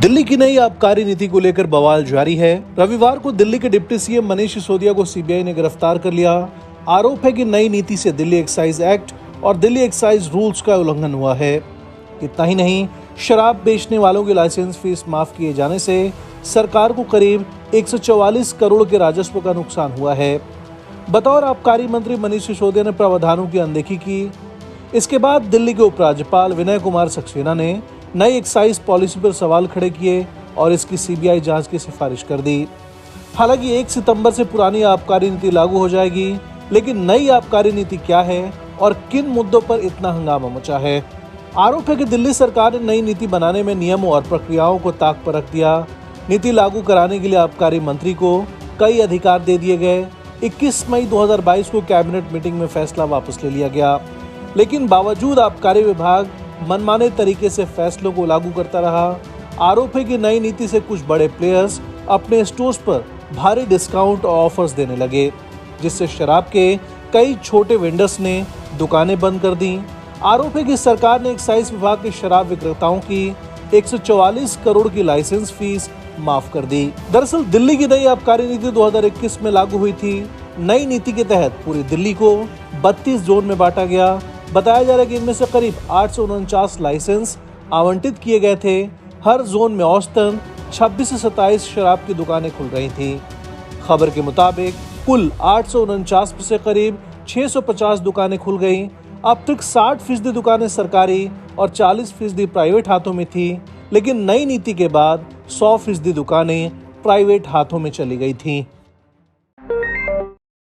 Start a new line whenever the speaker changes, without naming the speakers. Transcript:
दिल्ली की नई आबकारी नीति को लेकर बवाल जारी है। रविवार को दिल्ली के डिप्टी सीएम मनीष सिसोदिया को सीबीआई ने गिरफ्तार कर लिया। आरोप है कि नई नीति से दिल्ली एक्साइज एक्ट और दिल्ली एक्साइज रूल्स का उल्लंघन हुआ है। इतना ही नहीं, शराब बेचने वालों की लाइसेंस फीस माफ किए जाने से सरकार को करीब 144 करोड़ के राजस्व का नुकसान हुआ है। बतौर आबकारी मंत्री मनीष सिसोदिया ने प्रावधानों की अनदेखी की। इसके बाद दिल्ली के उपराज्यपाल विनय कुमार सक्सेना ने नई एक्साइज पॉलिसी पर सवाल खड़े किए और इसकी सीबीआई जांच की सिफारिश कर दी। हालांकि 1 सितंबर से पुरानी आबकारी नीति लागू हो जाएगी, लेकिन नई आबकारी नीति क्या है और किन मुद्दों पर इतना हंगामा मचा है। आरोप है कि दिल्ली सरकार ने नई नीति बनाने में नियमों और प्रक्रियाओं को ताक पर रख दिया। नीति लागू कराने के लिए आबकारी मंत्री को कई अधिकार दे दिए गए। 21 मई 2022 को कैबिनेट मीटिंग में फैसला वापस ले लिया गया, लेकिन बावजूद आबकारी विभाग मनमाने तरीके से फैसलों को लागू करता रहा। आरोप है कि नई नीति से कुछ बड़े प्लेयर्स अपने स्टोर्स पर भारी डिस्काउंट और ऑफर्स देने लगे, जिससे शराब के कई छोटे वेंडर्स ने दुकानें बंद कर दी। आरोप है कि सरकार ने एक्साइज विभाग के शराब विक्रेताओं की 144 करोड़ की लाइसेंस फीस माफ कर दी। दरअसल दिल्ली की नई आबकारी नीति 2021 में लागू हुई थी। नई नीति के तहत पूरी दिल्ली को 32 जोन में बांटा गया। बताया जा रहा है कि इनमें से करीब 849 लाइसेंस आवंटित किए गए थे। हर जोन में औसतन 26 से 27 शराब की दुकानें खुल रही थी। खबर के मुताबिक कुल 849 में से करीब 650 दुकानें खुल गईं। अब तक 60% दुकानें सरकारी और 40% प्राइवेट हाथों में थी, लेकिन नई नीति के बाद 100% दुकानें प्राइवेट हाथों में चली गई थीं।